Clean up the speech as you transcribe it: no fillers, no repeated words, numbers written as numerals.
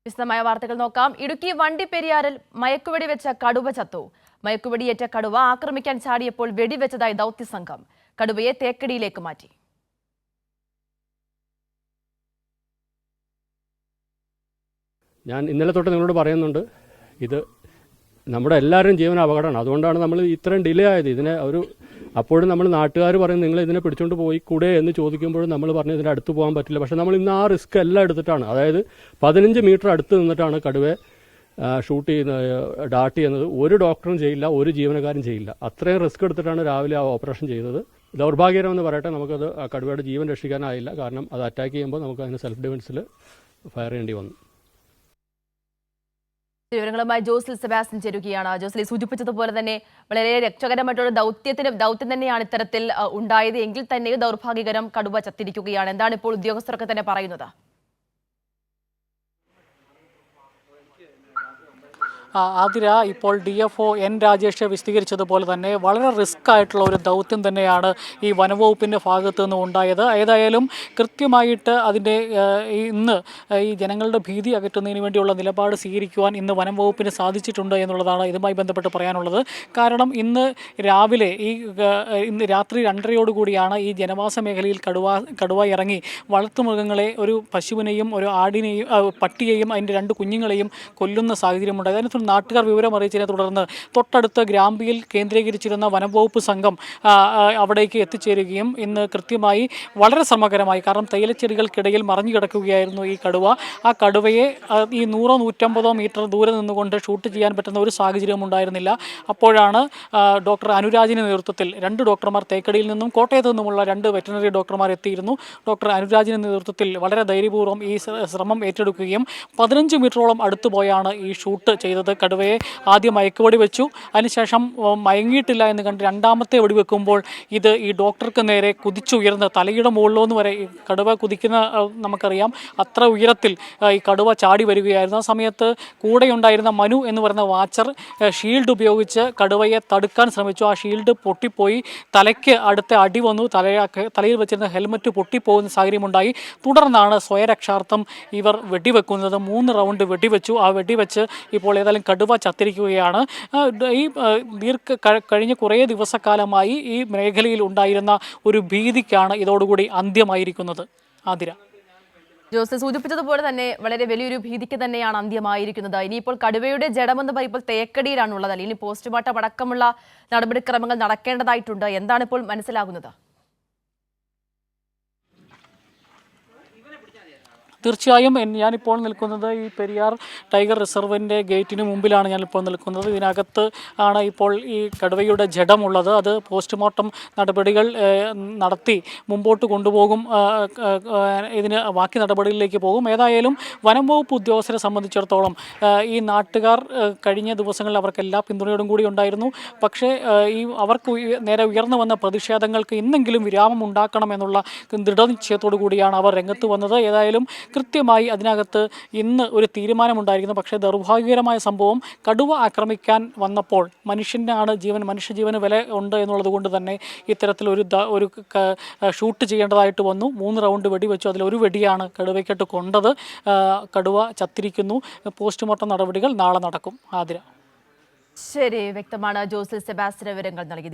വിശദമായ വാർത്തകൾ നോക്കാം. ഇടുക്കി വണ്ടിപ്പെരിയാറിൽ മയക്കുവെടി വെച്ച കടുവ ചത്തു. മയക്കുവെടിയേറ്റ കടുവ ആക്രമിക്കാൻ ചാടിയപ്പോൾ വെടിവെച്ചതായി ദൗത്യസംഘം. കടുവയെ തേക്കടിയിലേക്ക് മാറ്റി. ഞാൻ ഇന്നലെ തൊട്ട് നിങ്ങളോട് പറയുന്നുണ്ട്, ഇത് നമ്മുടെ എല്ലാവരും ജീവന അപകടമാണ്. അതുകൊണ്ടാണ് നമ്മൾ ഇത്രയും ഡിലേ ആയത്. ഇതിനെ അപ്പോഴും നമ്മൾ നാട്ടുകാർ പറയും നിങ്ങൾ ഇതിനെ പിടിച്ചുകൊണ്ട് പോയി കൂടെ എന്ന് ചോദിക്കുമ്പോഴും നമ്മൾ പറഞ്ഞു ഇതിൻ്റെ അടുത്ത് പോകാൻ പറ്റില്ല. പക്ഷേ നമ്മൾ ഇന്ന് ആ റിസ്ക് എല്ലാം എടുത്തിട്ടാണ്, അതായത് 15 മീറ്റർ അടുത്ത് നിന്നിട്ടാണ് കടുവയെ ഷൂട്ട് ചെയ്യുന്നത്, ഡാർട്ട് ചെയ്യുന്നത്. ഒരു ഡോക്ടറും ചെയ്യില്ല, ഒരു ജീവനക്കാരും ചെയ്യില്ല. അത്രയും റിസ്ക് എടുത്തിട്ടാണ് രാവിലെ ആ ഓപ്പറേഷൻ ചെയ്തത്. ദൗർഭാഗ്യകരമെന്ന് പറയട്ടെ, നമുക്കത് കടുവയുടെ ജീവൻ രക്ഷിക്കാനായില്ല. കാരണം അത് അറ്റാക്ക് ചെയ്യുമ്പോൾ നമുക്ക് അതിന് സെൽഫ് ഡിഫൻസിൽ ഫയർ ചെയ്യേണ്ടി വന്നു. വിവരങ്ങളുമായി ജോസിൽ സെബാസ്റ്റ്യൻ ചേരുകയാണ്. ജോസിൽ സൂചിപ്പിച്ചതുപോലെ തന്നെ വളരെ രക്ഷകരമായിട്ടുള്ള ദൗത്യം തന്നെയാണ് ഇത്തരത്തിൽ ഉണ്ടായത്. എങ്കിൽ തന്നെ ദൗർഭാഗ്യകരം, കടുവ ചത്തിരിക്കുകയാണ്. എന്താണ് ഇപ്പോൾ ഉദ്യോഗസ്ഥരൊക്കെ തന്നെ പറയുന്നത്? ആതിര, ഇപ്പോൾ DFO N രാജേഷ് വിശദീകരിച്ചതുപോലെ തന്നെ വളരെ റിസ്ക് ആയിട്ടുള്ള ഒരു ദൗത്യം തന്നെയാണ് ഈ വനംവകുപ്പിൻ്റെ ഭാഗത്തു നിന്ന് ഉണ്ടായത്. ഏതായാലും കൃത്യമായിട്ട് അതിൻ്റെ ഇന്ന് ഈ ജനങ്ങളുടെ ഭീതി അകറ്റുന്നതിന് വേണ്ടിയുള്ള നിലപാട് സ്വീകരിക്കുവാൻ ഇന്ന് വനംവകുപ്പിന് സാധിച്ചിട്ടുണ്ട് എന്നുള്ളതാണ് ഇതുമായി ബന്ധപ്പെട്ട് പറയാനുള്ളത്. കാരണം ഇന്ന് രാവിലെ ഇന്ന് രാത്രി 2:30 ഈ ജനവാസ മേഖലയിൽ കടുവ ഇറങ്ങി വളർത്തുമൃഗങ്ങളെ, ഒരു പശുവിനെയും ഒരു ആടിനെയും പട്ടിയെയും അതിൻ്റെ 2 കുഞ്ഞുങ്ങളെയും കൊല്ലുന്ന സാഹചര്യമുണ്ടായി. അതിന് നാട്ടുകാർ വിവരം അറിയിച്ചതിനെ തുടർന്ന് തൊട്ടടുത്ത ഗ്രാമ്പിയിൽ കേന്ദ്രീകരിച്ചിരുന്ന വനംവകുപ്പ് സംഘം അവിടേക്ക് എത്തിച്ചേരുകയും ഇന്ന് കൃത്യമായി വളരെ ശ്രമകരമായി, കാരണം തേയിലച്ചെടികൾക്കിടയിൽ മറിഞ്ഞു കിടക്കുകയായിരുന്നു ഈ കടുവ. ആ കടുവയെ ഈ 100-150 മീറ്റർ ദൂരെ നിന്നുകൊണ്ട് ഷൂട്ട് ചെയ്യാൻ പറ്റുന്ന ഒരു സാഹചര്യവും ഉണ്ടായിരുന്നില്ല. അപ്പോഴാണ് ഡോക്ടർ അനുരാജിൻ്റെ നേതൃത്വത്തിൽ 2 ഡോക്ടർമാർ, തേക്കടിയിൽ നിന്നും കോട്ടയത്ത് നിന്നുമുള്ള 2 വെറ്ററിനറി ഡോക്ടർമാർ എത്തിയിരുന്നു. ഡോക്ടർ അനുരാജിൻ്റെ നേതൃത്വത്തിൽ വളരെ ധൈര്യപൂർവ്വം ഈ ശ്രമം ഏറ്റെടുക്കുകയും 15 മീറ്ററോളം അടുത്തു പോയാണ് ഈ ഷൂട്ട് ചെയ്തത്. കടുവയെ ആദ്യം മയക്കുവെടി വെച്ചു, അതിനുശേഷം മയങ്ങിയിട്ടില്ല എന്ന് കണ്ട് രണ്ടാമത്തെ വെടിവെക്കുമ്പോൾ ഇത് ഈ ഡോക്ടർക്ക് നേരെ കുതിച്ചുയർന്ന് തലയുടെ മുകളിലോന്ന് വരെ ഈ കടുവ കുതിക്കുന്ന നമുക്കറിയാം. അത്ര ഉയരത്തിൽ ഈ കടുവ ചാടി വരികയായിരുന്നു. ആ സമയത്ത് കൂടെയുണ്ടായിരുന്ന മനു എന്ന് പറയുന്ന വാച്ചർ ഷീൽഡ് ഉപയോഗിച്ച് കടുവയെ തടുക്കാൻ ശ്രമിച്ചു. ആ ഷീൽഡ് പൊട്ടിപ്പോയി, തലയ്ക്ക് അടുത്ത അടി വന്നു. തലയിൽ വെച്ചിരുന്ന ഹെൽമറ്റ് പൊട്ടിപ്പോകുന്ന സാഹചര്യമുണ്ടായി. തുടർന്നാണ് സ്വയരക്ഷാർത്ഥം ഇവർ വെടിവെക്കുന്നത്. 3 റൗണ്ട് വെടിവെച്ചു. ആ വെടിവെച്ച് ഇപ്പോൾ ഏതായാലും കടുവ ചത്തിരിക്കുകയാണ്. ഈ കഴിഞ്ഞ കുറേ ദിവസക്കാലമായി ഈ മേഖലയിൽ ഉണ്ടായിരുന്ന ഒരു ഭീതിക്കാണ് ഇതോടുകൂടി അന്ത്യമായിരിക്കുന്നത്. ആതിര, ജോസ് സൂചിപ്പിച്ചതുപോലെ തന്നെ വളരെ വലിയൊരു ഭീതിക്ക് തന്നെയാണ് അന്ത്യമായിരിക്കുന്നത്. ഇനിയിപ്പോൾ കടുവയുടെ ജഡമെന്ന് പറയുമ്പോൾ തേക്കടിയിലാണുള്ളത്. ഇനി പോസ്റ്റ്മോർട്ടം അടക്കമുള്ള നടപടിക്രമങ്ങൾ നടക്കേണ്ടതായിട്ടുണ്ട്. എന്താണ് ഇപ്പോൾ മനസ്സിലാകുന്നത്? തീർച്ചയായും ഞാനിപ്പോൾ നിൽക്കുന്നത് ഈ പെരിയാർ ടൈഗർ റിസർവിൻ്റെ ഗേറ്റിന് മുമ്പിലാണ് ഞാനിപ്പോൾ നിൽക്കുന്നത്. ഇതിനകത്ത് ആണ് ഇപ്പോൾ ഈ കടുവയുടെ ജഡമുള്ളത്. അത് പോസ്റ്റ്മോർട്ടം നടപടികൾ നടത്തി മുമ്പോട്ട് കൊണ്ടുപോകും. ഇതിന് ബാക്കി നടപടികളിലേക്ക് പോകും. ഏതായാലും വനം വകുപ്പ് ഉദ്യോഗസ്ഥരെ സംബന്ധിച്ചിടത്തോളം ഈ നാട്ടുകാർ കഴിഞ്ഞ ദിവസങ്ങളിൽ അവർക്ക് എല്ലാ പിന്തുണയോടും കൂടി ഉണ്ടായിരുന്നു. പക്ഷേ അവർക്ക് നേരെ ഉയർന്നു വന്ന പ്രതിഷേധങ്ങൾക്ക് ഇന്നെങ്കിലും വിരാമം ഉണ്ടാക്കണമെന്നുള്ള ദൃഢനിശ്ചയത്തോടു കൂടിയാണ് അവർ രംഗത്ത് വന്നത്. ഏതായാലും കൃത്യമായി അതിനകത്ത് ഇന്ന് ഒരു തീരുമാനമുണ്ടായിരിക്കുന്നു. പക്ഷേ ദൗർഭാഗ്യകരമായ സംഭവം, കടുവ ആക്രമിക്കാൻ വന്നപ്പോൾ മനുഷ്യജീവന് വില ഉണ്ട് എന്നുള്ളത് കൊണ്ട് തന്നെ ഇത്തരത്തിൽ ഒരു ഷൂട്ട് ചെയ്യേണ്ടതായിട്ട് വന്നു. 3 റൗണ്ട് വെടിവെച്ചു. അതിലൊരു വെടിയാണ് കടുവയ്ക്കിട്ട് കൊണ്ടത്. കടുവ ചത്തിരിക്കുന്നു. പോസ്റ്റ്മോർട്ടം നടപടികൾ നാളെ നടക്കും. ആതിര. ശരി, വ്യക്തമാണ്. ജോസിൽ സെബാസ്റ്റ്യൻ വിവരങ്ങൾ നൽകി.